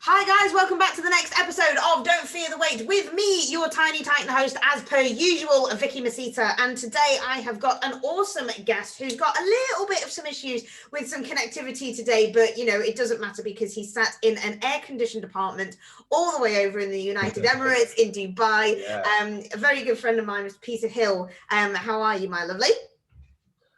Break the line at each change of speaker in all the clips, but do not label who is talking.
Hi guys, welcome back to the next episode of Don't Fear the Weight with me, your TinyTitan host, as per usual, Vicky Masita. And today I have got an awesome guest who's got a little bit of some issues with some connectivity today, but you know, it doesn't matter because he sat in an air-conditioned apartment all the way over in the United Emirates in Dubai. Yeah. A very good friend of mine, Mr. Peter Hill. How are you, my lovely?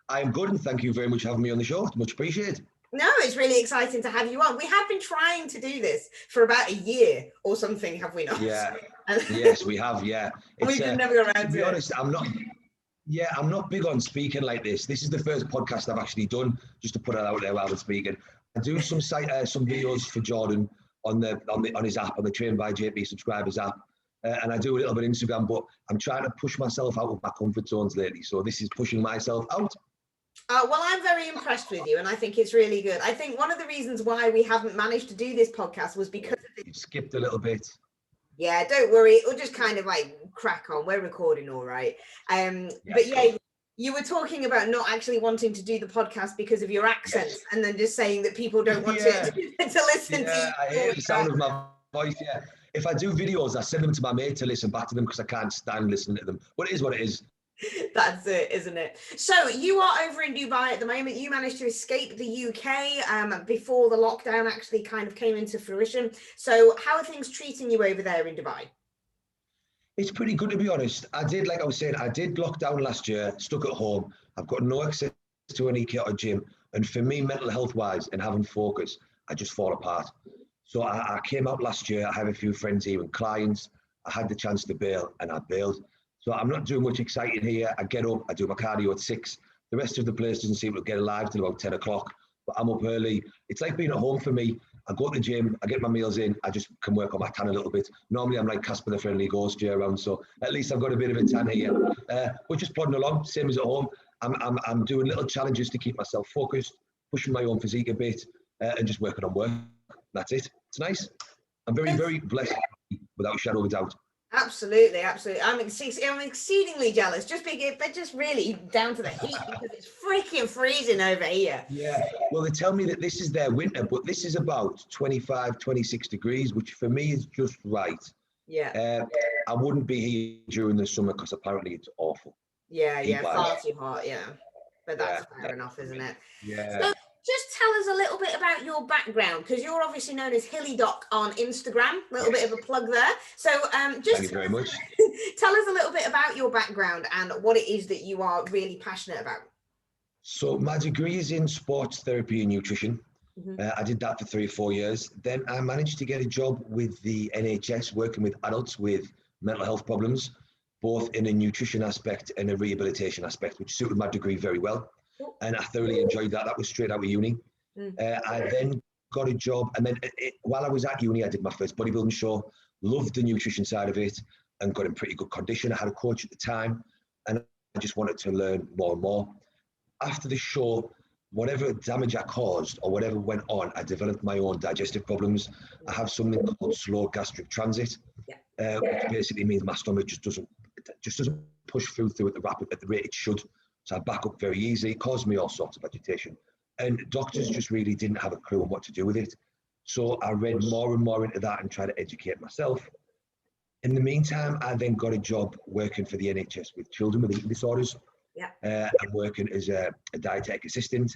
I'm good, and thank you very much for having me on the show. Much appreciated.
No, it's really exciting to have you on. We have been trying to do this for about a year or something, have we not?
Yeah. Yes, we have. Yeah.
We've never got around to
be honest, I'm not big on speaking like this. This is the first podcast I've actually done, just to put it out there while we're speaking. I do some videos for Jordan on his app, on the Trained by JP subscribers app, and I do a little bit of Instagram. But I'm trying to push myself out of my comfort zones lately, so this is pushing myself out.
Well, I'm very impressed with you, and I think it's really good. I think one of the reasons why we haven't managed to do this podcast was because
you skipped a little bit.
Yeah, don't worry. We'll just kind of like crack on. We're recording all right. But yeah, you were talking about not actually wanting to do the podcast because of your accent, and then just saying that people don't want to listen to you.
I hear the sound of my voice, yeah. If I do videos, I send them to my mate to listen back to them because I can't stand listening to them. But it is what it is.
That's it, isn't it? So you are over in Dubai at the moment. You managed to escape the UK before the lockdown actually kind of came into fruition. So how are things treating you over there in Dubai?
It's pretty good, to be honest. Like I was saying, I did lockdown last year, stuck at home. I've got no access to any kit or gym. And for me, mental health wise and having focus, I just fall apart. So I came out last year. I have a few friends, even clients. I had the chance to bail and I bailed. So I'm not doing much exciting here. I get up, I do my cardio at 6. The rest of the place doesn't seem to get alive till about 10 o'clock. But I'm up early. It's like being at home for me. I go to the gym, I get my meals in, I just can work on my tan a little bit. Normally I'm like Casper the Friendly Ghost year round, so at least I've got a bit of a tan here. We're just plodding along, same as at home. I'm doing little challenges to keep myself focused, pushing my own physique a bit, and just working on work. That's it. It's nice. I'm very, very blessed, without a shadow of a doubt.
Absolutely. I'm exceedingly jealous. Just really down to the heat because it's freaking freezing over here.
Yeah. Well, they tell me that this is their winter, but this is about 25, 26 degrees, which for me is just right.
Yeah.
I wouldn't be here during the summer because apparently it's awful.
Yeah, far too hot. Yeah, but that's fair enough, isn't it?
Yeah.
So, just tell us a little bit about your background, because you're obviously known as Hilly Doc on Instagram. A little bit of a plug there. So just
thank you very much.
Tell us a little bit about your background and what it is that you are really passionate about.
So my degree is in sports therapy and nutrition. I did that for 3 or 4 years. Then I managed to get a job with the NHS, working with adults with mental health problems, both in a nutrition aspect and a rehabilitation aspect, which suited my degree very well. And I thoroughly enjoyed that. That was straight out of uni. I then got a job, and then while I was at uni, I did my first bodybuilding show, loved the nutrition side of it, and got in pretty good condition. I had a coach at the time, and I just wanted to learn more and more. After the show, whatever damage I caused or whatever went on, I developed my own digestive problems. I have something called slow gastric transit, which basically means my stomach just doesn't push through it at the rate it should. So I back up very easily. It caused me all sorts of agitation. And doctors just really didn't have a clue on what to do with it. So I read more and more into that and tried to educate myself. In the meantime, I then got a job working for the NHS with children with eating disorders. I'm working as a dietetic assistant.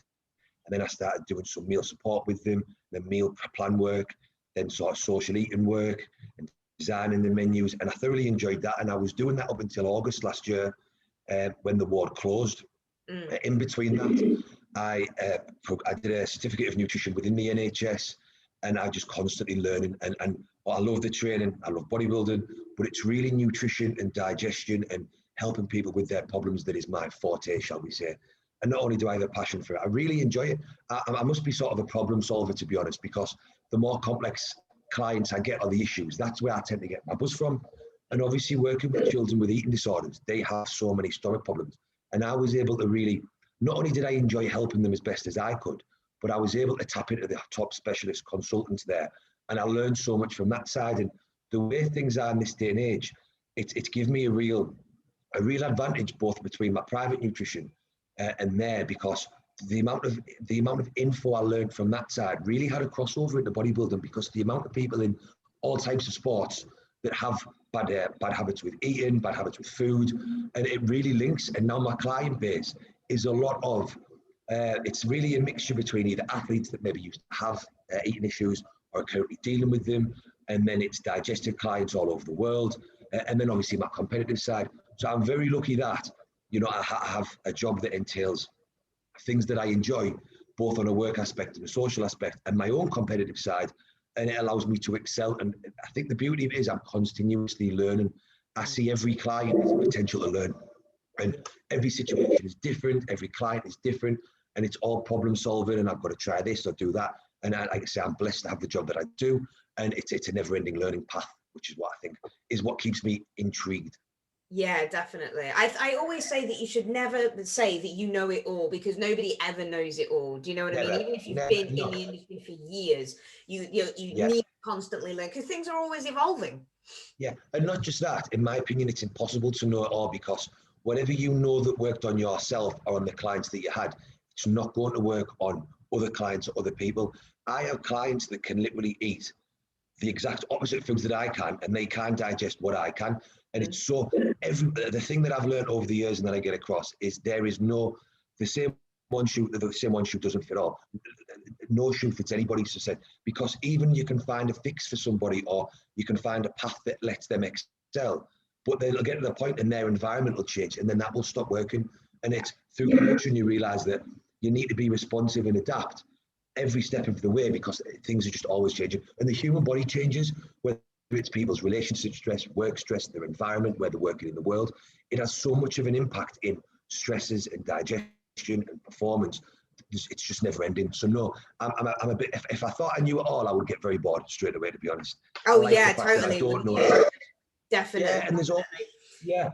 And then I started doing some meal support with them, then meal plan work, then sort of social eating work and designing the menus. And I thoroughly enjoyed that. And I was doing that up until August last year. When the ward closed. In between that, I did a certificate of nutrition within the NHS, and I'm just constantly learning. And I love the training, I love bodybuilding, but it's really nutrition and digestion and helping people with their problems that is my forte, shall we say. And not only do I have a passion for it, I really enjoy it. I must be sort of a problem solver, to be honest, because the more complex clients I get on the issues, that's where I tend to get my buzz from. And obviously working with children with eating disorders, they have so many stomach problems. And I was able to really, not only did I enjoy helping them as best as I could, but I was able to tap into the top specialist consultants there. And I learned so much from that side. And the way things are in this day and age, it's given me a real advantage, both between my private nutrition and there, because the amount of info I learned from that side really had a crossover into bodybuilding, because the amount of people in all types of sports that have bad habits with eating, bad habits with food, and it really links. And now my client base is a lot of, it's really a mixture between either athletes that maybe used to have eating issues or are currently dealing with them, and then it's digestive clients all over the world, and then obviously my competitive side. So I'm very lucky that, you know, I have a job that entails things that I enjoy, both on a work aspect and a social aspect, and my own competitive side, and it allows me to excel. And I think the beauty of it is I'm continuously learning. I see every client as a potential to learn, and every situation is different, every client is different, and it's all problem solving, and I've got to try this or do that. And like I say, I'm blessed to have the job that I do, and it's a never-ending learning path, which is what I think is what keeps me intrigued.
Yeah, definitely. I always say that you should never say that you know it all, because nobody ever knows it all. Do you know what I mean? Even if you've been in the industry for years, you need to constantly learn, because things are always evolving.
Yeah, and not just that. In my opinion, it's impossible to know it all, because whatever you know that worked on yourself or on the clients that you had, it's not going to work on other clients or other people. I have clients that can literally eat the exact opposite foods that I can, and they can't digest what I can. And it's so, the thing that I've learned over the years and that I get across is there is no, the same one shoe doesn't fit all. No shoe fits anybody, so said, because even you can find a fix for somebody, or you can find a path that lets them excel, but they'll get to the point and their environment will change, and then that will stop working. And it's through coaching you realize that you need to be responsive and adapt every step of the way, because things are just always changing, and the human body changes, whether it's people's relationship stress, work stress, their environment, where they're working in the world. It has so much of an impact in stresses and digestion and performance. It's just never ending. So no, I'm a bit, if I thought I knew it all, I would get very bored straight away, to be honest.
Oh yeah, totally.
I don't know.
Yeah, definitely.
Yeah, and there's all, yeah,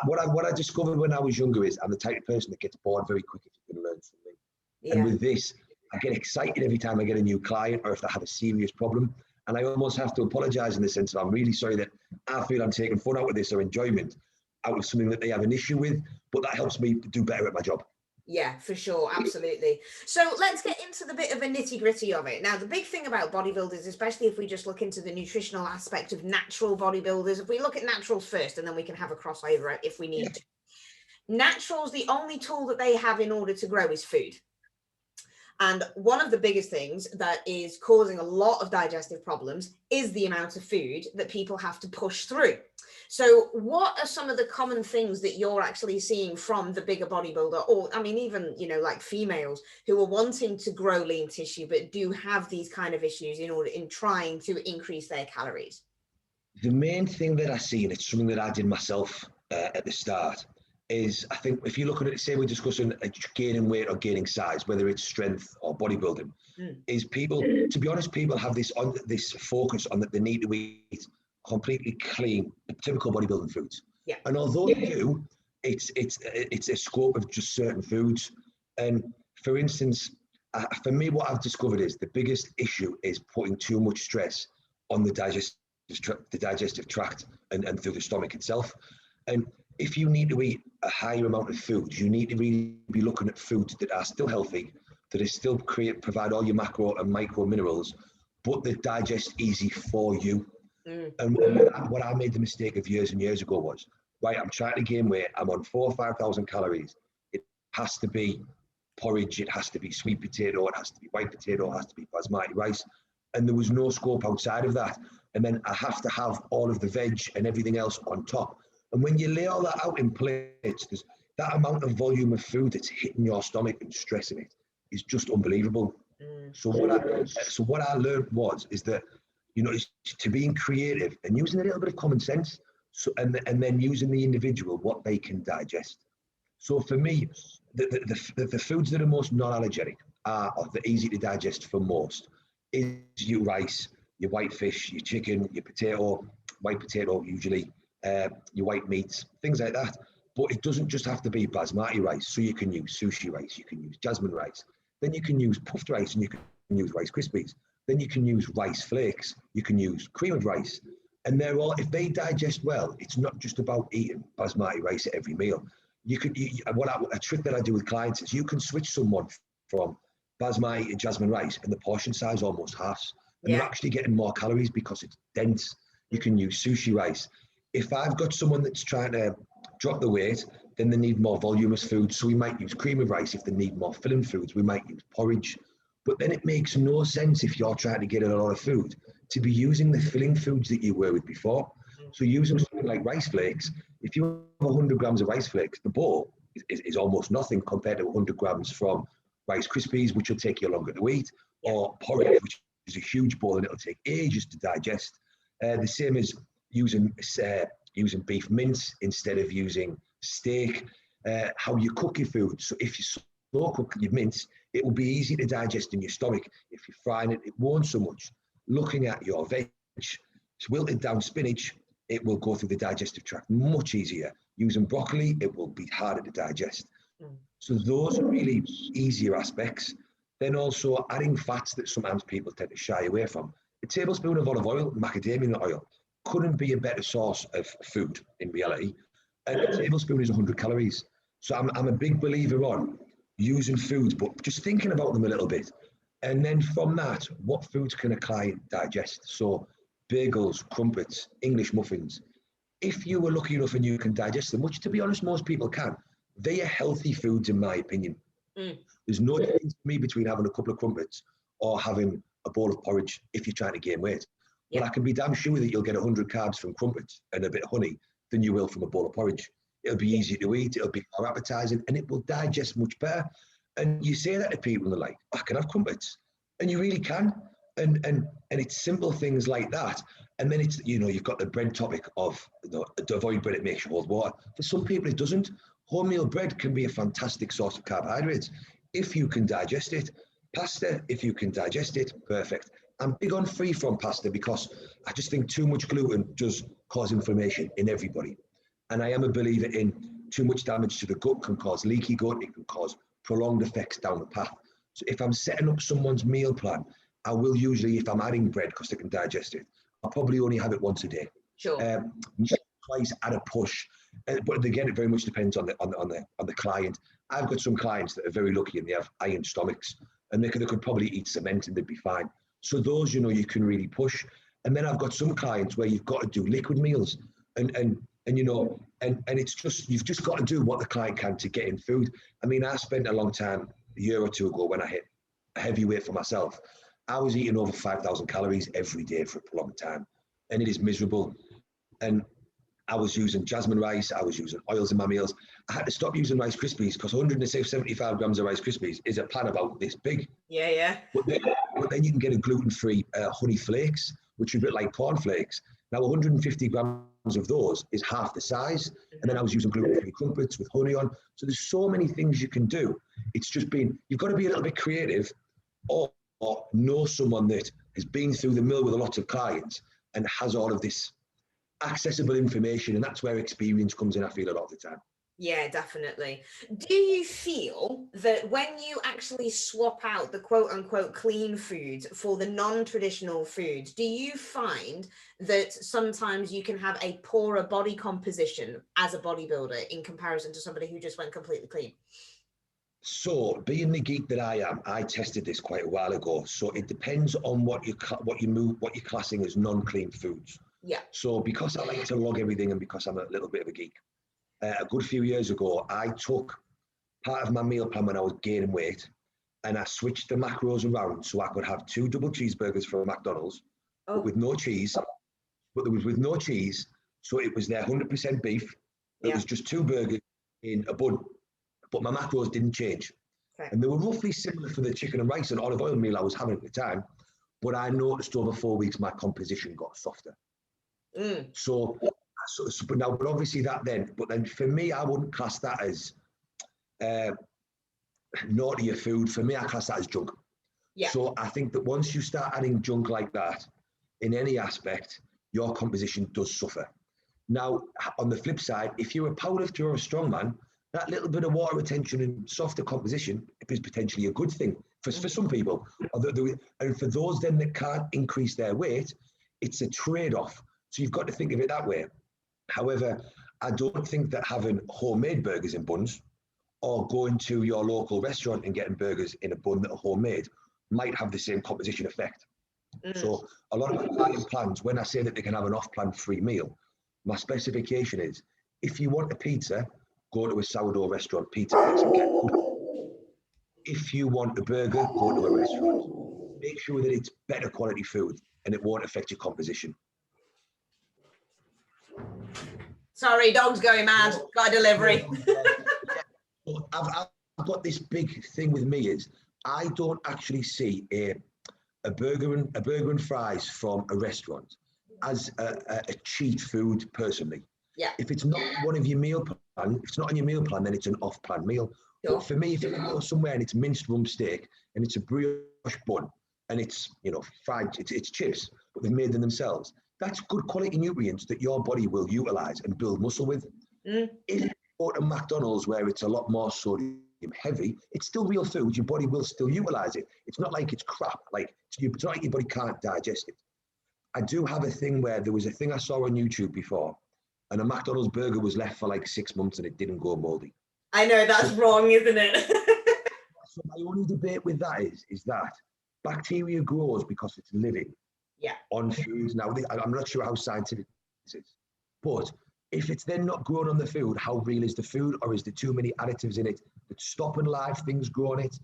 what I discovered when I was younger is I'm the type of person that gets bored very quick if you can learn something. Yeah. And with this, I get excited every time I get a new client, or if they have a serious problem. And I almost have to apologize in the sense of, I'm really sorry that I feel I'm taking fun out of this or enjoyment out of something that they have an issue with, but that helps me do better at my job.
Yeah, for sure. Absolutely. So let's get into the bit of a nitty gritty of it. Now, the big thing about bodybuilders, especially if we just look into the nutritional aspect of natural bodybuilders, if we look at naturals first, and then we can have a crossover if we need to. Naturals, the only tool that they have in order to grow is food. And one of the biggest things that is causing a lot of digestive problems is the amount of food that people have to push through. So what are some of the common things that you're actually seeing from the bigger bodybuilder, or I mean, even, you know, like females who are wanting to grow lean tissue, but do have these kind of issues in trying to increase their calories?
The main thing that I see, and it's something that I did myself at the start, is I think if you look at it, say we're discussing gaining weight or gaining size, whether it's strength or bodybuilding, is people, to be honest, people have this focus on that they need to eat completely clean, typical bodybuilding foods. Yeah. And although they do, it's a scope of just certain foods. And for instance, for me, what I've discovered is the biggest issue is putting too much stress on the digestive tract and through the stomach itself. And if you need to eat a higher amount of food, you need to really be looking at foods that are still healthy, that is still provide all your macro and micro minerals, but that digest easy for you. And what I made the mistake of years and years ago was, right, I'm trying to gain weight, I'm on 4,000 or 5,000 calories. It has to be porridge, it has to be sweet potato, it has to be white potato, it has to be basmati rice. And there was no scope outside of that. And then I have to have all of the veg and everything else on top. And when you lay all that out in plates, there's that amount of volume of food that's hitting your stomach and stressing it is just unbelievable. So what I learned is that, you know, it's to being creative and using a little bit of common sense, and then using the individual, what they can digest. So for me, the foods that are most non-allergenic are the easy to digest for most is your rice, your white fish, your chicken, your potato, white potato usually, your white meats, things like that. But it doesn't just have to be basmati rice. So you can use sushi rice, you can use jasmine rice, then you can use puffed rice, and you can use Rice Krispies. Then you can use rice flakes, you can use creamed rice. And they're all, if they digest well, it's not just about eating basmati rice at every meal. A trick that I do with clients is you can switch someone from basmati and jasmine rice, and the portion size almost halves. And you're
Yeah.
actually getting more calories because it's dense. You can use sushi rice. If I've got someone that's trying to drop the weight, then they need more voluminous foods. So we might use cream of rice. If they need more filling foods, we might use porridge. But then it makes no sense if you're trying to get in a lot of food to be using the filling foods that you were with before. So using something like rice flakes, if you have 100 grams of rice flakes, the bowl is almost nothing compared to 100 grams from Rice Krispies, which will take you longer to eat, or porridge, which is a huge bowl and it'll take ages to digest. The same as using beef mince instead of using steak. How you cook your food. So if you slow cook your mince, it will be easy to digest in your stomach. If you're frying it, it won't so much. Looking at your veg, wilted down spinach, it will go through the digestive tract much easier. Using broccoli, it will be harder to digest. So those are really easier aspects. Then also adding fats that sometimes people tend to shy away from. A tablespoon of olive oil, macadamia nut oil, couldn't be a better source of food in reality. And a tablespoon is 100 calories. So I'm a big believer on using foods, but just thinking about them a little bit. And then from that, what foods can a client digest? So bagels, crumpets, English muffins. If you were lucky enough and you can digest them, which to be honest, most people can, they are healthy foods in my opinion. There's no difference for me between having a couple of crumpets or having a bowl of porridge if you're trying to gain weight. Well, I can be damn sure that you'll get 100 carbs from crumpets and a bit of honey than you will from a bowl of porridge. It'll be easier to eat, it'll be more appetizing, and it will digest much better. And you say that to people and they're like, I can have crumpets. And you really can. And it's simple things like that. And then it's, you've got the bread topic of, to avoid bread, it makes you hold water. For some people, it doesn't. Wholemeal bread can be a fantastic source of carbohydrates if you can digest it. Pasta, if you can digest it, perfect. I'm big on free from pasta because I just think too much gluten does cause inflammation in everybody. And I am a believer in too much damage to the gut can cause leaky gut, it can cause prolonged effects down the path. So if I'm setting up someone's meal plan, I will usually, if I'm adding bread because they can digest it, I'll probably only have it once a day.
Sure.
Twice at a push. But again, it very much depends on the client. I've got some clients that are very lucky and they have iron stomachs, and they could probably eat cement and they'd be fine. So those, you can really push. And then I've got some clients where you've got to do liquid meals, and it's just, you've just got to do what the client can to get in food. I mean, I spent a long time, a year or two ago, when I hit a heavy weight for myself, I was eating over 5,000 calories every day for a prolonged time, and it is miserable. And I was using jasmine rice, I was using oils in my meals. I had to stop using Rice Krispies because 175 grams of Rice Krispies is a plan about this big.
Yeah.
But then you can get a gluten-free honey flakes, which are a bit like corn flakes. Now 150 grams of those is half the size. And then I was using gluten-free crumpets with honey on. So there's so many things you can do. It's just you've got to be a little bit creative or know someone that has been through the mill with a lot of clients and has all of this accessible information, and that's where experience comes in, I feel, a lot of the time.
Yeah, definitely. Do you feel that when you actually swap out the quote unquote clean foods for the non-traditional foods, do you find that sometimes you can have a poorer body composition as a bodybuilder in comparison to somebody who just went completely clean?
So, being the geek that I am, I tested this quite a while ago. So it depends on what you're classing as non-clean foods.
Yeah.
So because I like to log everything and because I'm a little bit of a geek, a good few years ago, I took part of my meal plan when I was gaining weight and I switched the macros around so I could have 2 double cheeseburgers from McDonald's, but with no cheese. But there was with no cheese, so it was their 100% beef. It was just 2 burgers in a bun, but my macros didn't change. Okay. And they were roughly similar for the chicken and rice and olive oil meal I was having at the time, but I noticed over 4 weeks my composition got softer. So but obviously but then for me, I wouldn't class that as naughtier food. For me, I class that as junk. Yeah. So I think that once you start adding junk like that in any aspect, your composition does suffer. Now, on the flip side, if you're a powerlifter or a strongman, that little bit of water retention and softer composition is potentially a good thing for some people. And for those then that can't increase their weight, it's a trade-off. So you've got to think of it that way. However, I don't think that having homemade burgers in buns or going to your local restaurant and getting burgers in a bun that are homemade might have the same composition effect. So a lot of my client plans, when I say that they can have an off-plan free meal, my specification is, if you want a pizza, go to a sourdough restaurant pizza place and get it. If you want a burger, go to a restaurant. Make sure that it's better quality food and it won't affect your composition.
Sorry, dog's going mad. Got a delivery.
I've got this big thing with me is I don't actually see a burger and fries from a restaurant as a cheat food personally.
Yeah.
If it's not one of your meal plan, if it's not on your meal plan, then it's an off-plan meal. Sure. But for me, if you go somewhere and it's minced rump steak and it's a brioche bun and it's, you know, fried, it's chips, but they've made them themselves, that's good quality nutrients that your body will utilize and build muscle with. If you go to McDonald's where it's a lot more sodium heavy, it's still real food. Your body will still utilize it. It's not like it's crap. Like it's not like your body can't digest it. I do have a thing where there was a thing I saw on YouTube before, and a McDonald's burger was left for like 6 months and it didn't go moldy.
I know, that's wrong, isn't it?
So my only debate with that is that bacteria grows because it's living on foods. Now, I'm not sure how scientific this is, but if it's then not grown on the food, how real is the food, or is there too many additives in it that stop and live things grow on it?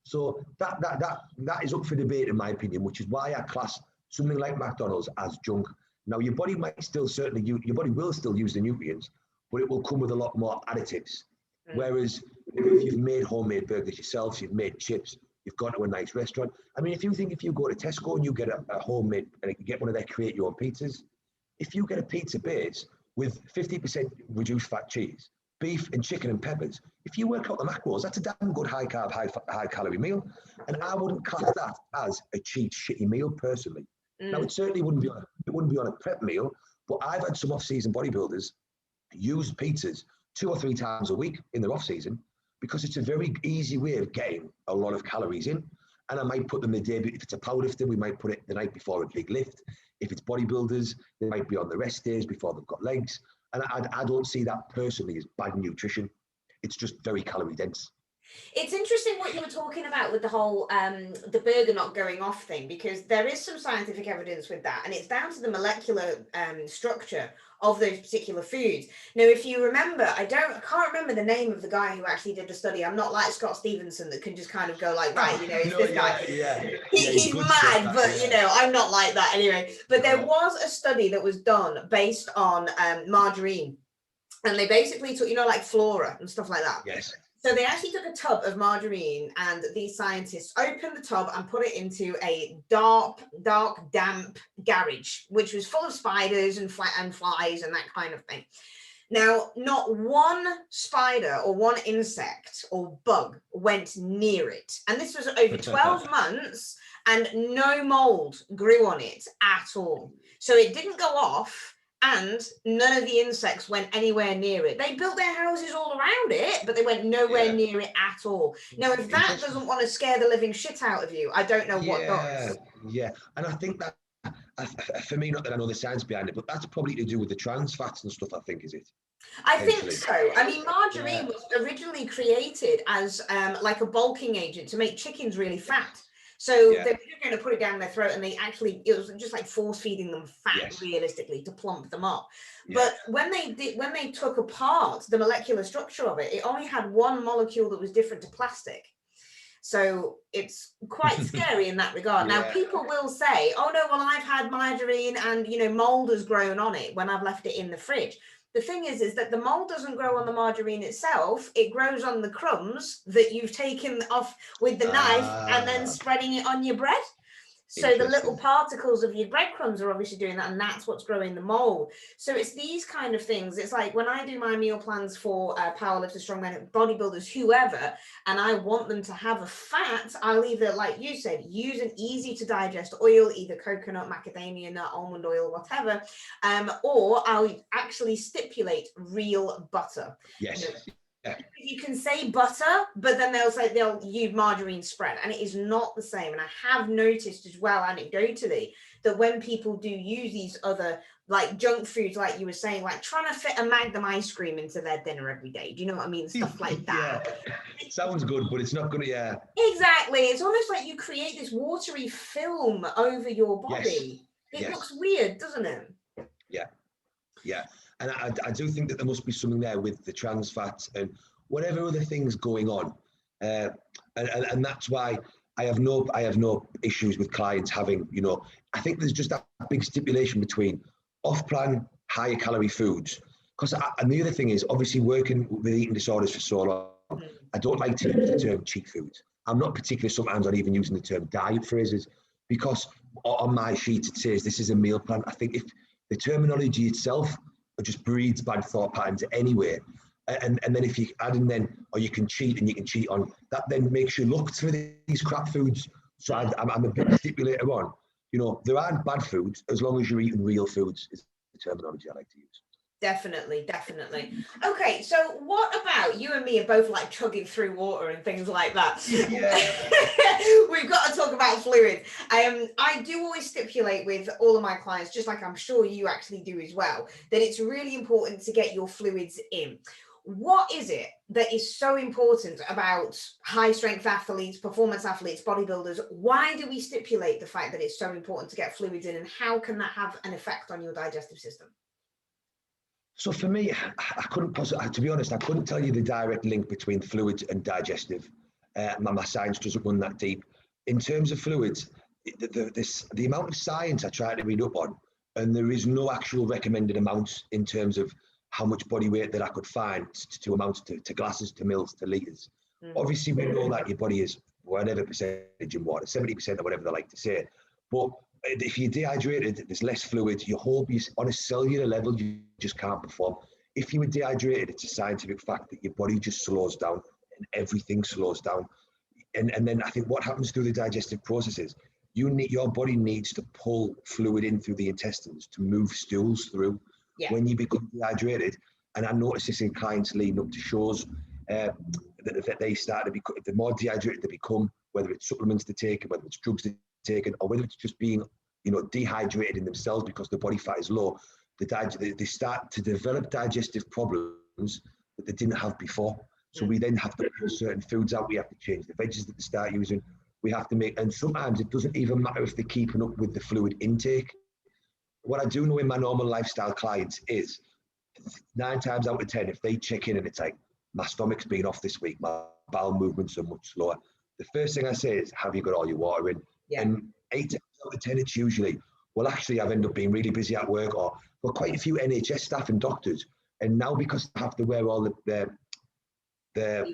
So that is up for debate in my opinion, which is why I class something like McDonald's as junk. Now your body might still your body will still use the nutrients, but it will come with a lot more additives. Whereas if you've made homemade burgers yourself, you've made chips, you've gone to a nice restaurant. I mean, if you go to Tesco and you get a homemade, and you get one of their create your own pizzas, if you get a pizza base with 50% reduced fat cheese, beef and chicken and peppers, if you work out the macros, that's a damn good high carb, high calorie meal. And I wouldn't class that as a cheat, shitty meal personally. Now it certainly wouldn't be on a prep meal, but I've had some off-season bodybuilders use pizzas 2 or 3 times a week in their off-season because it's a very easy way of getting a lot of calories in. And I might put them the day, if it's a powerlifter, we might put it the night before a big lift. If it's bodybuilders, they might be on the rest days before they've got legs. And I don't see that personally as bad nutrition. It's just very calorie dense.
It's interesting what you were talking about with the whole the burger not going off thing, because there is some scientific evidence with that, and it's down to the molecular structure of those particular foods. Now, if you remember, I can't remember the name of the guy who actually did the study. I'm not like Scott Stevenson that can just kind of go like, right, you know, it's this guy. He's mad, but you know, I'm not like that anyway. But there was a study that was done based on margarine, and they basically took, you know, like flora and stuff like that.
Yes.
So they actually took a tub of margarine, and these scientists opened the tub and put it into a dark, damp garage, which was full of spiders and flies and that kind of thing. Now, not one spider or one insect or bug went near it. And this was over 12 months, and no mold grew on it at all. So it didn't go off. And none of the insects went anywhere near it. They built their houses all around it, but they went nowhere near it at all. Now, if that doesn't want to scare the living shit out of you, I don't know what does.
Yeah, and I think that, for me, not that I know the science behind it, but that's probably to do with the trans fats and stuff, I think, is it?
I think so. I mean, margarine was originally created as like a bulking agent to make chickens really fat. So they were going to put it down their throat, and it was just like force feeding them fat, realistically, to plump them up. But when they took apart the molecular structure of it, it only had one molecule that was different to plastic. So it's quite scary in that regard. Now, people will say, oh no, well, I've had margarine and, you know, mold has grown on it when I've left it in the fridge. The thing is that the mold doesn't grow on the margarine itself. It grows on the crumbs that you've taken off with the knife and then spreading it on your bread. So the little particles of your breadcrumbs are obviously doing that, and that's what's growing the mold. So it's these kind of things. It's like when I do my meal plans for powerlifters, strongmen, bodybuilders, whoever, and I want them to have a fat, I'll either, like you said, use an easy to digest oil, either coconut, macadamia nut, almond oil, whatever, or I'll actually stipulate real butter.
Yes.
You can say butter, but then they'll use margarine spread, and it is not the same. And I have noticed as well, anecdotally, that when people do use these other like junk foods, like you were saying, like trying to fit a Magnum ice cream into their dinner every day. Do you know what I mean? Stuff like that.
Yeah, it sounds good, but it's not gonna. Yeah,
exactly. It's almost like you create this watery film over your body. Yes. It looks weird, doesn't it?
Yeah, yeah. And I do think that there must be something there with the trans fats and whatever other things going on, and that's why I have no issues with clients having, you know, I think there's just that big stipulation between off-plan higher calorie foods, because and the other thing is obviously working with eating disorders for so long, I don't like to use the term cheat foods. I'm not particularly sometimes on even using the term diet phrases, because on my sheet it says this is a meal plan. I think if the terminology itself just breeds bad thought patterns anyway. And then if you add in then, or you can cheat and you can cheat on, that then makes you look through these crap foods. So I'm a big stipulator on, you know, there aren't bad foods as long as you're eating real foods is the terminology I like to use.
Definitely. Okay, so what about you and me are both like chugging through water and things like that?
Yeah.
We've got to talk about fluid. I do always stipulate with all of my clients, just like I'm sure you actually do as well, that it's really important to get your fluids in. What is it that is so important about high strength athletes, performance athletes, bodybuilders? Why do we stipulate the fact that it's so important to get fluids in, and how can that have an effect on your digestive system?
So for me, I couldn't possibly, to be honest, I couldn't tell you the direct link between fluids and digestive. My science doesn't run that deep. In terms of fluids, the amount of science I try to read up on, and there is no actual recommended amounts in terms of how much body weight that I could find to amounts to glasses, to mils, to litres. Obviously, we know that your body is whatever percentage in water, 70% or whatever they like to say. But if you're dehydrated, there's less fluid. Your whole, on a cellular level, you just can't perform. If you were dehydrated, it's a scientific fact that your body just slows down and everything slows down. And then I think what happens through the digestive processes, your body needs to pull fluid in through the intestines to move stools through. Yeah. When you become dehydrated, and I notice this in clients leading up to shows, that they start to become, the more dehydrated they become, whether it's supplements to take, whether it's drugs to taken, or whether it's just being, you know, dehydrated in themselves because the body fat is low, they start to develop digestive problems that they didn't have before. So we then have to pull certain foods out. We have to change the veggies that they start using. We have to make, and sometimes it doesn't even matter if they're keeping up with the fluid intake. What I do know in my normal lifestyle clients is 9 times out of 10, if they check in and it's like, my stomach's been off this week, my bowel movements are much slower, the first thing I say is, have you got all your water in? Yeah. And 8 out of 10, it's usually, well, actually, I've ended up being really busy at work, or got quite a few NHS staff and doctors. And now because they have to wear all the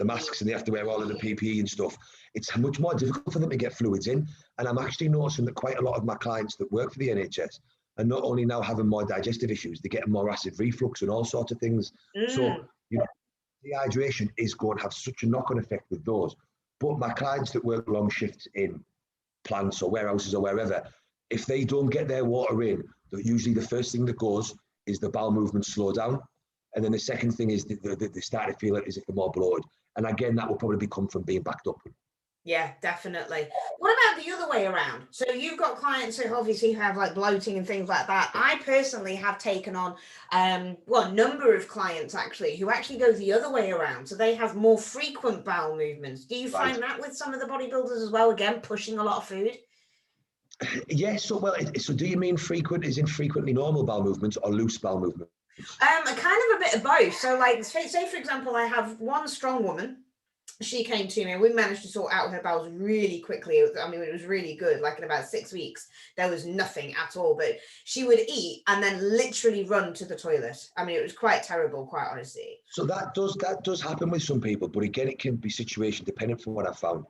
masks and they have to wear all of the PPE and stuff, it's much more difficult for them to get fluids in. And I'm actually noticing that quite a lot of my clients that work for the NHS are not only now having more digestive issues, they're getting more acid reflux and all sorts of things. So, you know, dehydration is going to have such a knock-on effect with those. But my clients that work long shifts in plants or warehouses or wherever, if they don't get their water in, usually the first thing that goes is the bowel movements slow down. And then the second thing is they start to feel it as if they're more bloated. And again, that will probably come from being backed up.
Yeah, definitely. What about the other way around? So you've got clients who obviously have like bloating and things like that. I personally have taken on, a number of clients actually who actually go the other way around. So they have more frequent bowel movements. Do you find that with some of the bodybuilders as well? Again, pushing a lot of food?
Yes. So do you mean frequent as in frequently normal bowel movements or loose bowel movements?
Kind of a bit of both. So like, say for example, I have one strong woman. She came to me and we managed to sort out her bowels really quickly. It was really good. Like in about 6 weeks, there was nothing at all, but she would eat and then literally run to the toilet. I mean, it was quite terrible, quite honestly. So
that does happen with some people, but again, it can be situation dependent from what I've found,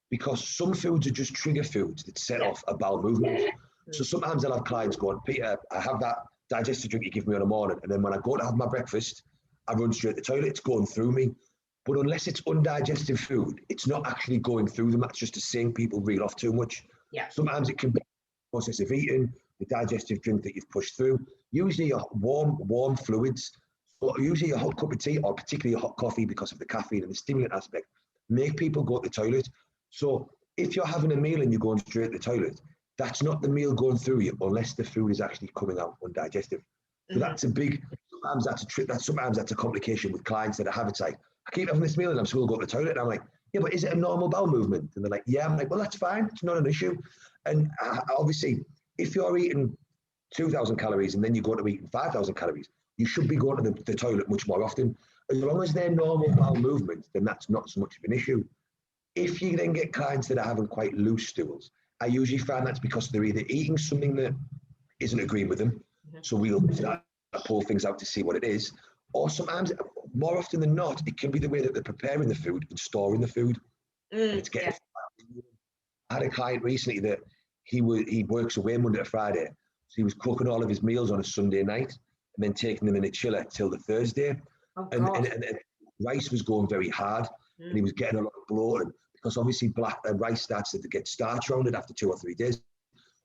because some foods are just trigger foods that set off a bowel movement. So sometimes I'll have clients going, Peter, I have that digestive drink you give me in the morning, and then when I go to have my breakfast, I run straight to the toilet. It's going through me. But unless it's undigested food, it's not actually going through them. That's just a saying people reel off too much. Yeah. Sometimes it can be the process of eating, the digestive drink that you've pushed through. Usually warm fluids. So usually a hot cup of tea, or particularly a hot coffee, because of the caffeine and the stimulant aspect, make people go to the toilet. So if you're having a meal and you're going straight to the toilet, that's not the meal going through you unless the food is actually coming out undigested. So that's a big, sometimes that's a trick, sometimes that's a complication with clients that have. It's like, I keep having this meal and I'm still going to the toilet. And I'm like, yeah, but is it a normal bowel movement? And they're like, yeah. I'm like, well, that's fine. It's not an issue. And obviously, if you're eating 2,000 calories and then you go to eating 5,000 calories, you should be going to the toilet much more often. As long as they're normal bowel movements, then that's not so much of an issue. If you then get clients that are having quite loose stools, I usually find that's because they're either eating something that isn't agreeing with them. So we'll start to pull things out to see what it is. Or sometimes, more often than not, it can be the way that they're preparing the food and storing the food. And it's getting. I had a client recently that he works away Monday to Friday. So he was cooking all of his meals on a Sunday night and then taking them in a chiller till the Thursday. And rice was going very hard and he was getting a lot of bloating because obviously black rice starts to get starch around it after 2 or 3 days.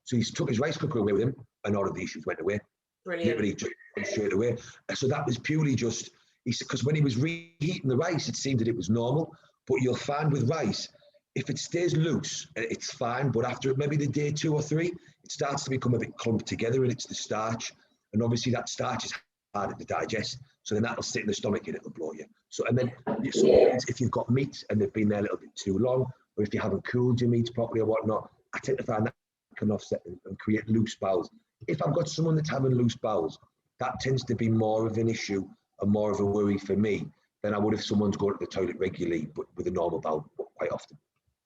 So he took his rice cooker away with him and all of the issues went away.
Brilliant.
Literally just straight away. So that was purely just, because when he was reheating the rice, it seemed that it was normal. But you'll find with rice, if it stays loose, it's fine. But after maybe the day 2 or 3, it starts to become a bit clumped together and it's the starch. And obviously that starch is harder to digest. So then that'll sit in the stomach and it'll blow you. So, and then if you've got meats and they've been there a little bit too long, or if you haven't cooled your meats properly or whatnot, I tend to find that can offset and create loose bowels. If I've got someone that's having loose bowels, that tends to be more of an issue and more of a worry for me than I would if someone's going to the toilet regularly, but with a normal bowel quite often.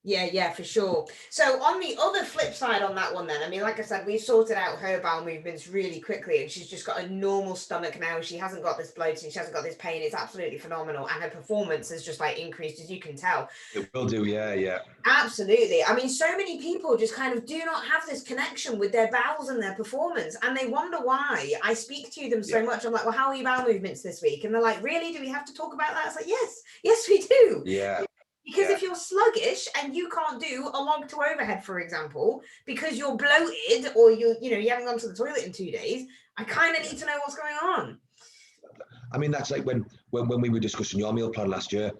Yeah, for sure. So on the other flip side on that one then, I mean, like I said, we've sorted out her bowel movements really quickly and she's just got a normal stomach now. She hasn't got this bloating, she hasn't got this pain. It's absolutely phenomenal. And her performance has just like increased, as you can tell.
It will do, yeah.
Absolutely. I mean, so many people just kind of do not have this connection with their bowels and their performance. And they wonder why. I speak to them so much. I'm like, well, how are your bowel movements this week? And they're like, really? Do we have to talk about that? It's like, yes, we do.
Yeah.
Because if you're sluggish and you can't do a log to overhead, for example, because you're bloated or you haven't gone to the toilet in 2 days, I kind of need to know what's going on.
I mean, that's like when we were discussing your meal plan last year,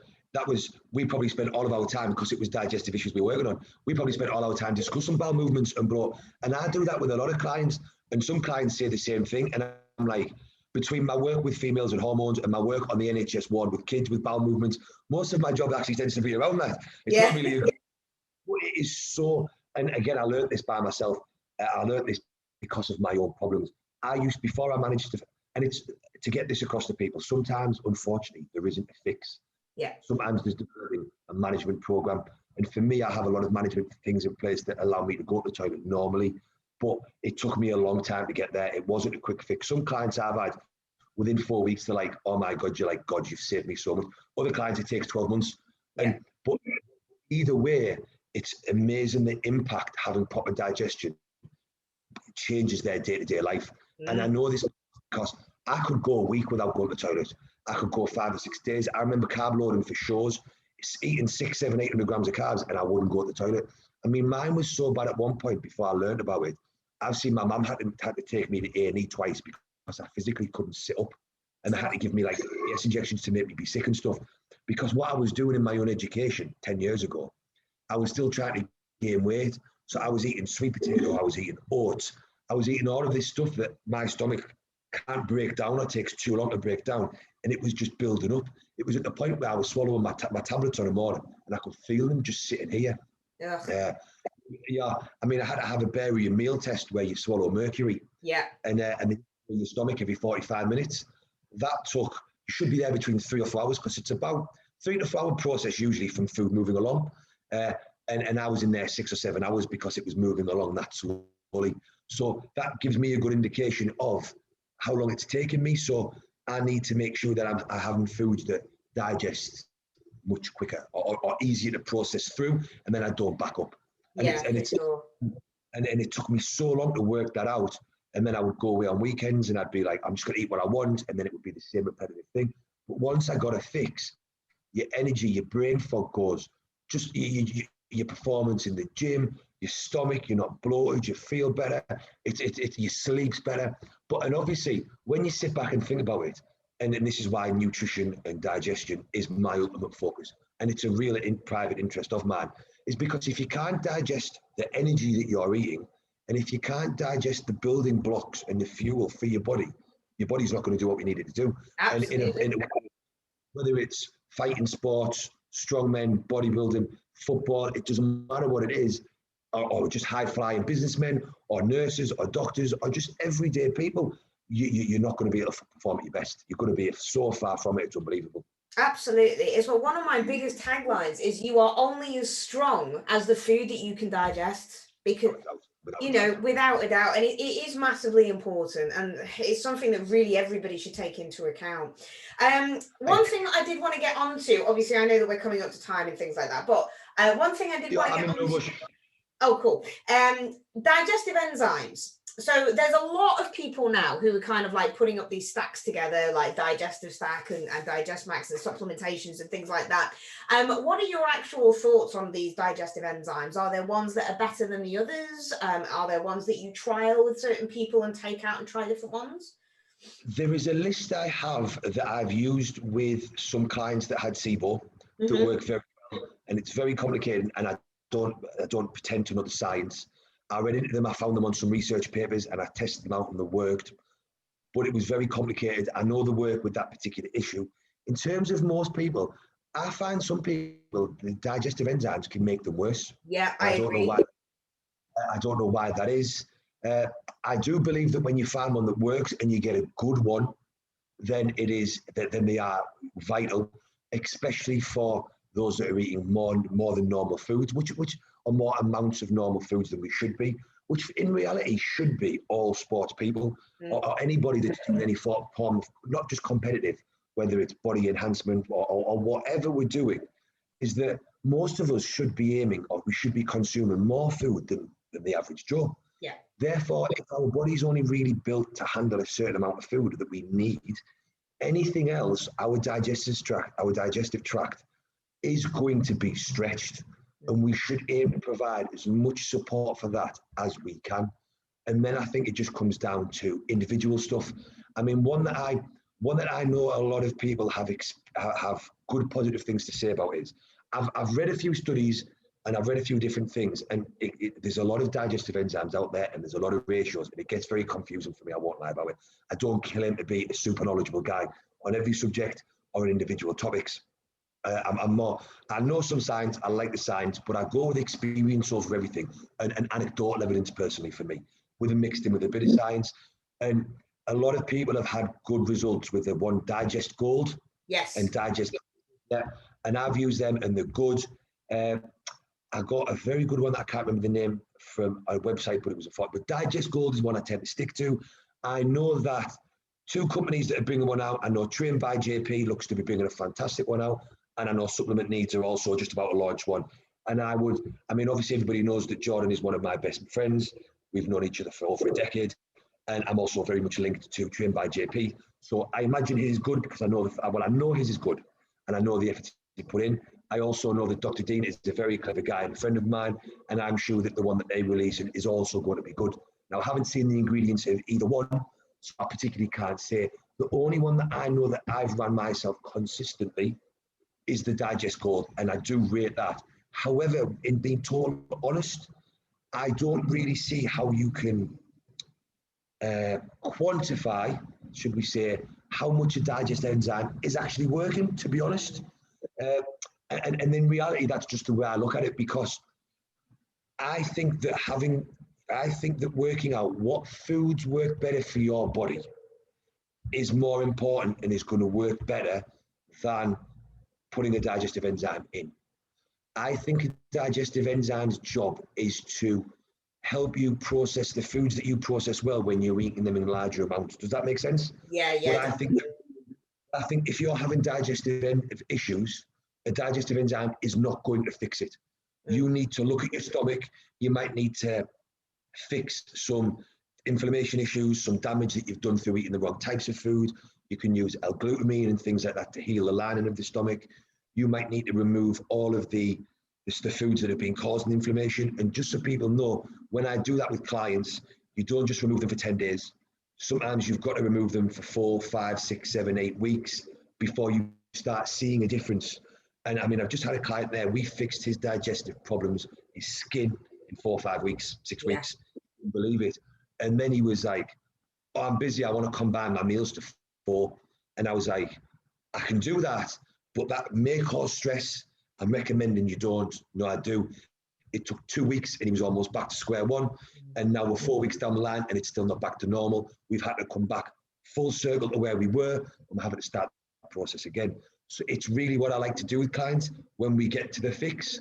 we probably spent all of our time, because it was digestive issues we were working on, we probably spent all our time discussing bowel movements and I do that with a lot of clients, and some clients say the same thing, and I'm like, between my work with females and hormones and my work on the NHS ward with kids with bowel movements, most of my job actually tends to be around that. It's not really it is so, and again, I learned this by myself. I learned this because of my own problems. Before I managed to, and it's to get this across to people, sometimes, unfortunately, there isn't a fix.
Yeah.
Sometimes there's developing a management program. And for me, I have a lot of management things in place that allow me to go to the toilet normally. But it took me a long time to get there. It wasn't a quick fix. Some clients I've had within 4 weeks, they're like, oh my God, you're like, God, you've saved me so much. Other clients, it takes 12 months. But either way, it's amazing the impact having proper digestion changes their day-to-day life. And I know this because I could go a week without going to the toilet. I could go 5 or 6 days. I remember carb loading for shows, eating 600, 700, 800 grams of carbs, and I wouldn't go to the toilet. I mean, mine was so bad at one point before I learned about it. I've seen my mum had to take me to A&E twice because I physically couldn't sit up, and they had to give me like ES injections to make me be sick and stuff. Because what I was doing in my own education 10 years ago, I was still trying to gain weight. So I was eating sweet potato, I was eating oats, I was eating all of this stuff that my stomach can't break down or takes too long to break down. And it was just building up. It was at the point where I was swallowing my tablets on the morning and I could feel them just sitting here. Yeah. I mean, I had to have a barium meal test where you swallow mercury.
Yeah.
And in your stomach every 45 minutes. That you should be there between 3 or 4 hours because it's about 3 to 4 hour process usually from food moving along. And I was in there 6 or 7 hours because it was moving along that slowly. So that gives me a good indication of how long it's taken me. So I need to make sure that I'm having foods that digest much quicker or easier to process through, and then I don't back up. And it took me so long to work that out. And then I would go away on weekends and I'd be like, I'm just going to eat what I want. And then it would be the same repetitive thing. But once I got a fix, your energy, your brain fog goes, just your performance in the gym, your stomach, you're not bloated, you feel better, your sleep's better. And obviously, when you sit back and think about it, And this is why nutrition and digestion is my ultimate focus. And it's a real private interest of mine, is because if you can't digest the energy that you're eating, and if you can't digest the building blocks and the fuel for your body's not going to do what we need it to do.
Absolutely.
And whether it's fighting sports, strongmen, bodybuilding, football, it doesn't matter what it is, or just high-flying businessmen, or nurses, or doctors, or just everyday people, you're not going to be able to perform at your best. You're going to be so far from it, it's unbelievable.
Absolutely. It's one of my biggest taglines is you are only as strong as the food that you can digest, because without a doubt, and it is massively important, and it's something that really everybody should take into account. One thing I did want to get onto, obviously I know that we're coming up to time and things like that, but one thing I did want to get onto. Oh, cool. Digestive enzymes. So there's a lot of people now who are kind of like putting up these stacks together, like Digestive Stack and Digest Max and supplementations and things like that. What are your actual thoughts on these digestive enzymes? Are there ones that are better than the others? Are there ones that you trial with certain people and take out and try different ones?
There is a list I have that I've used with some clients that had SIBO that work very well, and it's very complicated, and I don't pretend to know the science. I read into them, I found them on some research papers, and I tested them out and they worked. But it was very complicated. I know they work with that particular issue. In terms of most people, I find some people, the digestive enzymes can make them worse.
Yeah, I agree.
I don't know why that is. I do believe that when you find one that works and you get a good one, then they are vital, especially for those that are eating more than normal foods, which are more amounts of normal foods than we should be, which in reality should be all sports people or anybody that's doing any form of, not just competitive, whether it's body enhancement or whatever we're doing, is that most of us should be aiming, or we should be consuming more food than the average Joe.
Yeah.
Therefore, if our body's only really built to handle a certain amount of food that we need, anything else, our digestive tract is going to be stretched, and we should aim to provide as much support for that as we can. And then I think it just comes down to individual stuff. I mean, one that I know a lot of people have good positive things to say about is I've read a few studies and I've read a few different things, and there's a lot of digestive enzymes out there, and there's a lot of ratios, and it gets very confusing for me. I won't lie about it. I don't claim to be a super knowledgeable guy on every subject or individual topics. I know some science, I like the science, but I go with experience over everything and anecdotal evidence personally for me, with a mixed in with a bit of science. And a lot of people have had good results with the one Digest Gold.
Yes.
And Digest, yeah. And I've used them and they're good. I got a very good one that I can't remember the name from a website, but it was a fault. But Digest Gold is one I tend to stick to. I know that two companies that are bringing one out. I know Trained by JP looks to be bringing a fantastic one out. And I know Supplement Needs are also just about to launch one. And obviously everybody knows that Jordan is one of my best friends. We've known each other for over a decade. And I'm also very much linked to Trained by JP. So I imagine his is good because I know his is good. And I know the efforts he put in. I also know that Dr. Dean is a very clever guy and a friend of mine. And I'm sure that the one that they release is also going to be good. Now, I haven't seen the ingredients of either one, so I particularly can't say. The only one that I know that I've run myself consistently is the Digest Gold, and I do rate that. However, in being totally honest, I don't really see how you can quantify, should we say, how much a digest enzyme is actually working, to be honest. And in reality, that's just the way I look at it, because I think that working out what foods work better for your body is more important and is going to work better than putting a digestive enzyme in. I think a digestive enzyme's job is to help you process the foods that you process well when you're eating them in larger amounts. Does that make sense?
Yeah.
But I think if you're having digestive issues, a digestive enzyme is not going to fix it. You need to look at your stomach. You might need to fix some inflammation issues, some damage that you've done through eating the wrong types of food. You can use L-glutamine and things like that to heal the lining of the stomach. You might need to remove all of the foods that have been causing inflammation. And just so people know, when I do that with clients, you don't just remove them for 10 days. Sometimes you've got to remove them for 4, 5, 6, 7, 8 weeks before you start seeing a difference. And I mean, I've just had a client there. We fixed his digestive problems, his skin in 4 or 5 weeks, 6 weeks. Couldn't believe it. And then he was like, "Oh, I'm busy. I want to combine my meals to 4." And I was like, "I can do that, but that may cause stress. I'm recommending you don't." "No, I do." It took 2 weeks and he was almost back to square one. And now we're 4 weeks down the line and it's still not back to normal. We've had to come back full circle to where we were, and we're having to start the process again. So it's really what I like to do with clients when we get to the fix,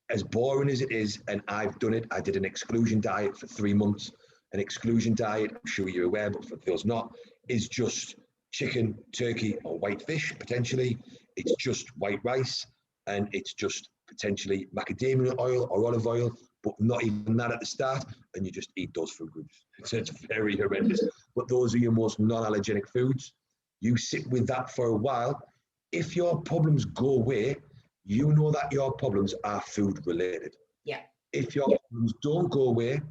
as boring as it is, and I've done it. I did an exclusion diet for 3 months. An exclusion diet, I'm sure you're aware, but for those not, is just chicken, turkey, or white fish, potentially. It's just white rice, and it's just potentially macadamia oil or olive oil, but not even that at the start, and you just eat those food groups. It's very horrendous, but those are your most non-allergenic foods. You sit with that for a while. If your problems go away, you know that your problems are food related.
Yeah.
If your problems don't go away,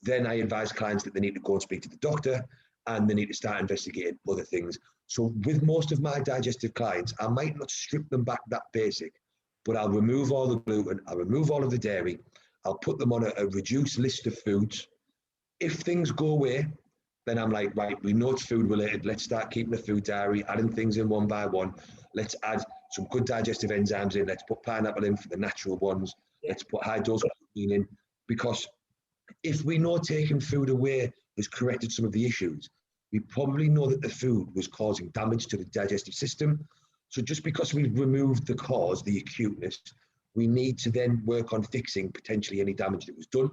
then I advise clients that they need to go and speak to the doctor, and they need to start investigating other things. So with most of my digestive clients, I might not strip them back that basic, but I'll remove all the gluten, I'll remove all of the dairy, I'll put them on a reduced list of foods. If things go away, then I'm like, right, we know it's food related. Let's start keeping the food diary, adding things in one by one. Let's add some good digestive enzymes in. Let's put pineapple in for the natural ones. Let's put high dose protein in, because if we know taking food away has corrected some of the issues, we probably know that the food was causing damage to the digestive system. So just because we've removed the cause, the acuteness, we need to then work on fixing potentially any damage that was done.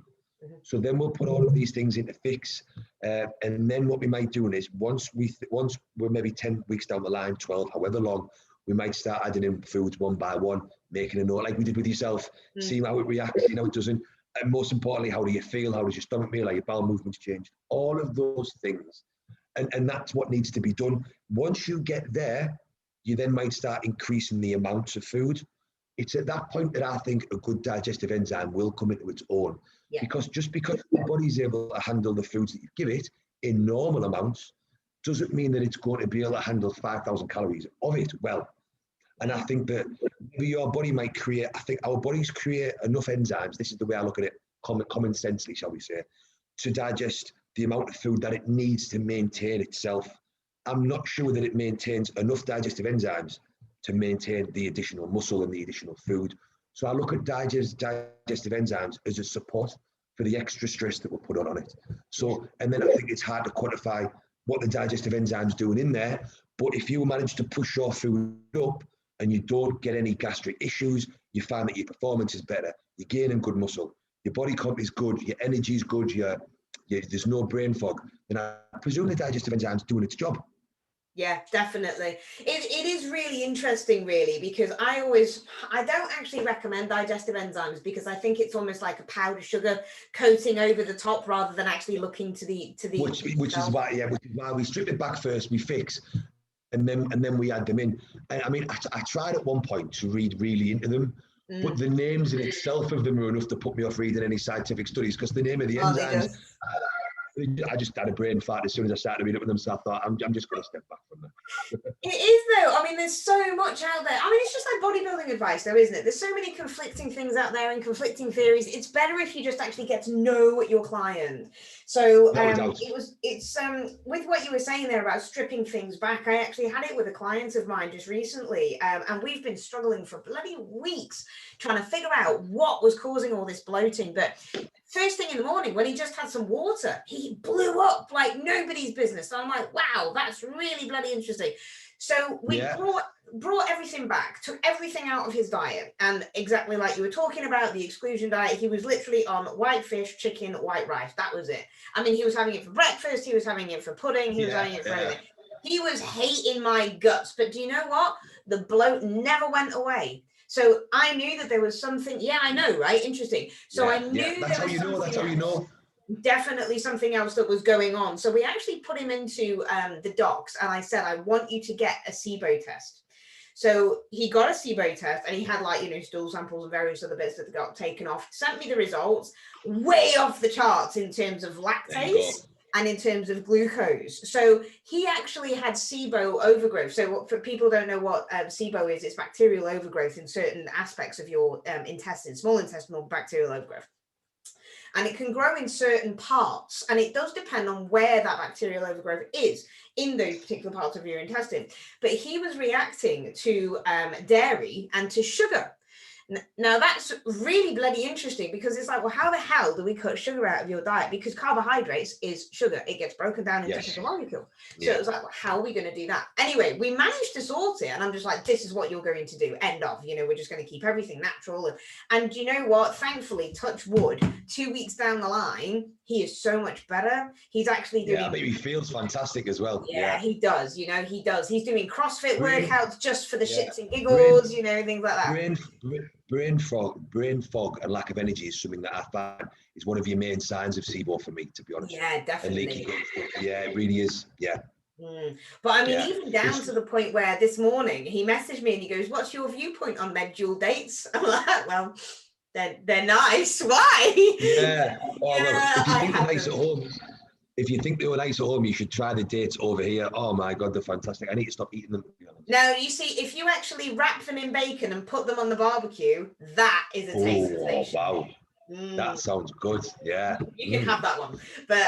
So then we'll put all of these things into fix, and then what we might do is once we're maybe 10 weeks down the line, 12, however long, we might start adding in foods one by one, making a note like we did with yourself, seeing how it reacts, seeing how it doesn't, and most importantly, how do you feel? How does your stomach feel? How your bowel movements changed? All of those things, and that's what needs to be done. Once you get there, you then might start increasing the amounts of food. It's at that point that I think a good digestive enzyme will come into its own. Yeah. Because just because the body's able to handle the foods that you give it in normal amounts, doesn't mean that it's going to be able to handle 5,000 calories of it well. And I think that maybe your body might create, I think our bodies create enough enzymes, this is the way I look at it, common sensely, shall we say, to digest the amount of food that it needs to maintain itself. I'm not sure that it maintains enough digestive enzymes to maintain the additional muscle and the additional food. So I look at digestive enzymes as a support for the extra stress that we're put on it. So, and then I think it's hard to quantify what the digestive enzyme's doing in there, but if you manage to push your food up and you don't get any gastric issues, you find that your performance is better, you're gaining good muscle, your body comp is good, your energy is good, there's no brain fog, then I presume the digestive enzyme's doing its job.
Yeah, definitely. It is really interesting, really, because I don't actually recommend digestive enzymes, because I think it's almost like a powdered sugar coating over the top rather than actually looking to the
which is why we strip it back first, we fix, and then we add them in. And I mean, I tried at one point to read really into them, but the names in itself of them are enough to put me off reading any scientific studies, because the name of the enzymes, I just had a brain fart as soon as I started reading up with them, so I thought I'm just going to step back from that.
It is, though. I mean, there's so much out there. I mean, it's just like bodybuilding advice, though, isn't it? There's so many conflicting things out there and conflicting theories. It's better if you just actually get to know your client. So it's with what you were saying there about stripping things back. I actually had it with a client of mine just recently, and we've been struggling for bloody weeks trying to figure out what was causing all this bloating. But first thing in the morning, when he just had some water, he blew up like nobody's business. So I'm like, wow, that's really bloody interesting. So we brought everything back, took everything out of his diet. And exactly like you were talking about, the exclusion diet, he was literally on white fish, chicken, white rice. That was it. I mean, he was having it for breakfast. He was having it for pudding. He was having it for everything. He was hating my guts. But do you know what? The bloat never went away. So I knew that there was something. Yeah, I know, right? Interesting. So I knew
that's how you know. That's how you know.
Definitely something else that was going on. So we actually put him into the docs, and I said, I want you to get a SIBO test. So he got a SIBO test, and he had stool samples and various other bits that got taken off. Sent me the results, way off the charts in terms of lactase and in terms of glucose. So he actually had SIBO overgrowth. So for people who don't know what SIBO is, it's bacterial overgrowth in certain aspects of your intestine, small intestinal bacterial overgrowth. And it can grow in certain parts, and it does depend on where that bacterial overgrowth is in those particular parts of your intestine. But he was reacting to dairy and to sugar. Now that's really bloody interesting, because it's like, well, how the hell do we cut sugar out of your diet? Because carbohydrates is sugar. It gets broken down into sugar molecule. So it was like, well, how are we going to do that? Anyway, we managed to sort it, and I'm just like, this is what you're going to do. End of. You know, we're just going to keep everything natural. And you know what? Thankfully, touch wood, 2 weeks down the line, he is so much better. He's actually doing.
Yeah, I mean, he feels fantastic as well.
Yeah, he does. You know, he does. He's doing CrossFit workouts just for the shits and giggles. You know, things like that.
Brain fog, and lack of energy is something that I find is one of your main signs of SIBO for me, to be honest.
Yeah, definitely.
Yeah, it really is. Yeah.
But I mean, even down to the point where this morning he messaged me and he goes, "What's your viewpoint on med dual dates?" I'm like, well, they're nice. Why?
Yeah. Oh,
yeah,
well, if you think they're nice at home, if you think they were nice at home, you should try the dates over here. Oh my God, they're fantastic. I need to stop eating them, to be honest.
No, you see, if you actually wrap them in bacon and put them on the barbecue, that is a taste sensation.
Wow. That sounds good. Yeah,
you can have that one. But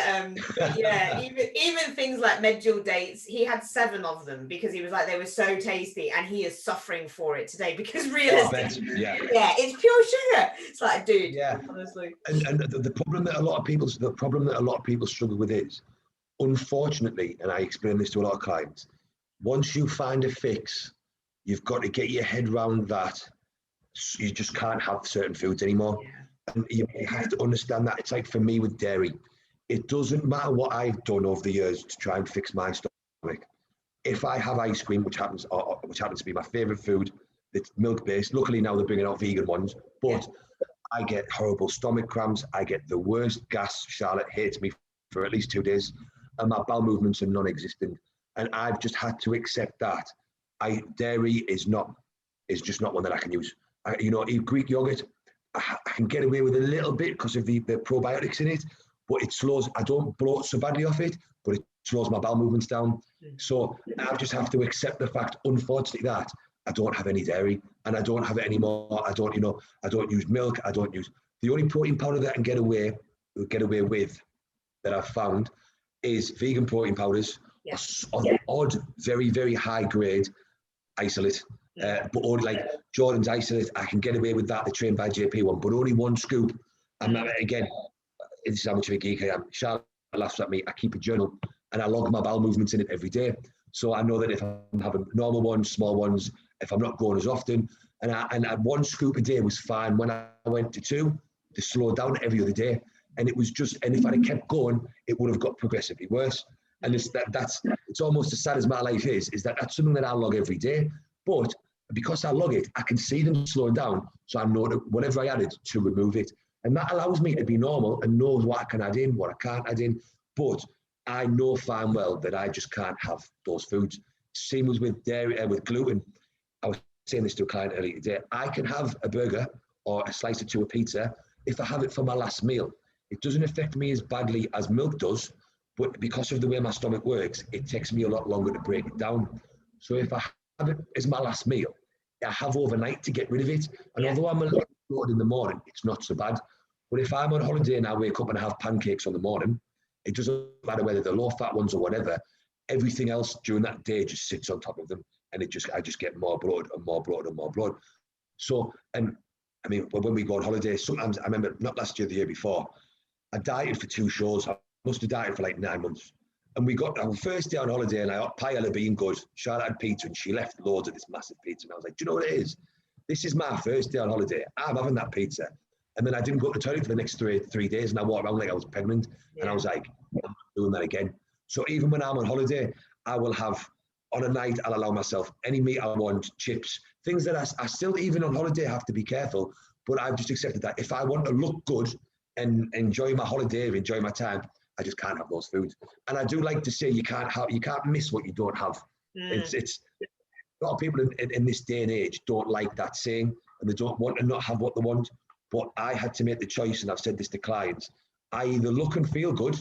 yeah, even things like med dual dates, he had 7 of them because he was like, they were so tasty, and he is suffering for it today because realistically, it's pure sugar. It's like, dude, honestly.
And the problem that a lot of people struggle with is, unfortunately, and I explain this to a lot of clients, once you find a fix, you've got to get your head around that. You just can't have certain foods anymore. And you have to understand that. It's like for me with dairy, it doesn't matter what I've done over the years to try and fix my stomach. If I have ice cream, which happens to be my favorite food, it's milk based. Luckily now they're bringing out vegan ones, but I get horrible stomach cramps. I get the worst gas. Charlotte hates me for at least 2 days, and my bowel movements are non-existent. And I've just had to accept that. Dairy is just not one that I can use. Eat Greek yogurt. I can get away with a little bit because of the probiotics in it, but it slows. I don't bloat so badly off it, but it slows my bowel movements down. So I just have to accept the fact, unfortunately, that I don't have any dairy, and I don't have it anymore. I don't use milk. The only protein powder that I can get away with that I've found is vegan protein powders, or the odd, very, very high grade isolate. But only like Jordan's isolate, I can get away with that. The trained by JP one, but only 1 scoop. And again, this is how much of a geek I am. Charlotte laughs at me. I keep a journal and I log my bowel movements in it every day. So I know that if I'm having normal ones, small ones, if I'm not going as often, and 1 scoop a day was fine. When I went to 2, to slow down every other day, and it was just. And if I'd have kept going, it would have got progressively worse. And it's almost as sad as my life is that's something that I log every day, but because I log it, I can see them slowing down, so I know that whatever I added to remove it. And that allows me to be normal and knows what I can add in, what I can't add in. But I know fine well that I just can't have those foods. Same as with dairy, with gluten. I was saying this to a client earlier today. I can have a burger or a slice or 2 of pizza if I have it for my last meal. It doesn't affect me as badly as milk does, but because of the way my stomach works, it takes me a lot longer to break it down. So if I have it as my last meal, I have overnight to get rid of it. And although I'm a little bloated in the morning, it's not so bad. But if I'm on holiday and I wake up and I have pancakes on the morning, it doesn't matter whether they're low-fat ones or whatever. Everything else during that day just sits on top of them, and I just get more bloated and more bloated and more bloated. So, and I mean, when we go on holiday, sometimes I remember not last year, the year before, I dieted for 2 shows. I must have dieted for like 9 months. And we got our first day on holiday, and I got paella being good. Charlotte had pizza, and she left loads of this massive pizza. And I was like, do you know what it is? This is my first day on holiday. I'm having that pizza. And then I didn't go to the toilet for the next three days, and I walked around like I was pregnant. And I was like, I'm not doing that again. So even when I'm on holiday, I will have, on a night, I'll allow myself any meat I want, chips, things that I still, even on holiday, have to be careful. But I've just accepted that if I want to look good and enjoy my holiday, enjoy my time, I just can't have those foods. And I do like to say you can't miss what you don't have. It's a lot of people in this day and age don't like that saying, and they don't want to not have what they want. But I had to make the choice, and I've said this to clients, I either look and feel good,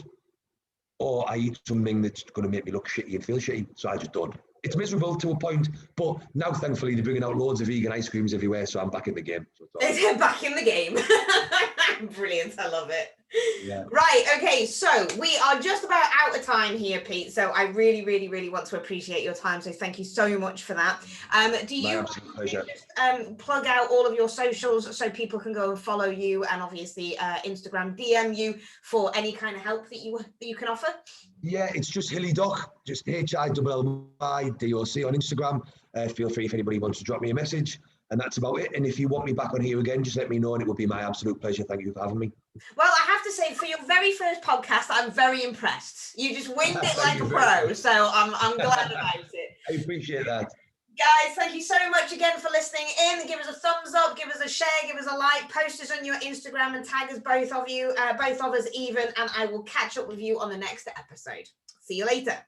or I eat something that's going to make me look shitty and feel shitty. So I just don't. It's miserable to a point, but now thankfully they're bringing out loads of vegan ice creams everywhere, so I'm back in the game.
So back in the game. Brilliant, I love it.
Yeah.
Right, okay, so we are just about out of time here, Pete. So I really, really, really want to appreciate your time. So thank you so much for that. Do you want to just plug out all of your socials so people can go and follow you, and obviously Instagram DM you for any kind of help that you can offer?
Yeah, it's just Hilly Doc, just HILLYDOC on Instagram. Feel free if anybody wants to drop me a message, and that's about it. And if you want me back on here again, just let me know, and it would be my absolute pleasure. Thank you for having me.
Well, I have to say, for your very first podcast, I'm very impressed. You just winged it like a pro, so I'm glad about it.
I appreciate that.
Guys, thank you so much again for listening in. Give us a thumbs up, give us a share, give us a like, post us on your Instagram and tag us, both of us even, and I will catch up with you on the next episode. See you later.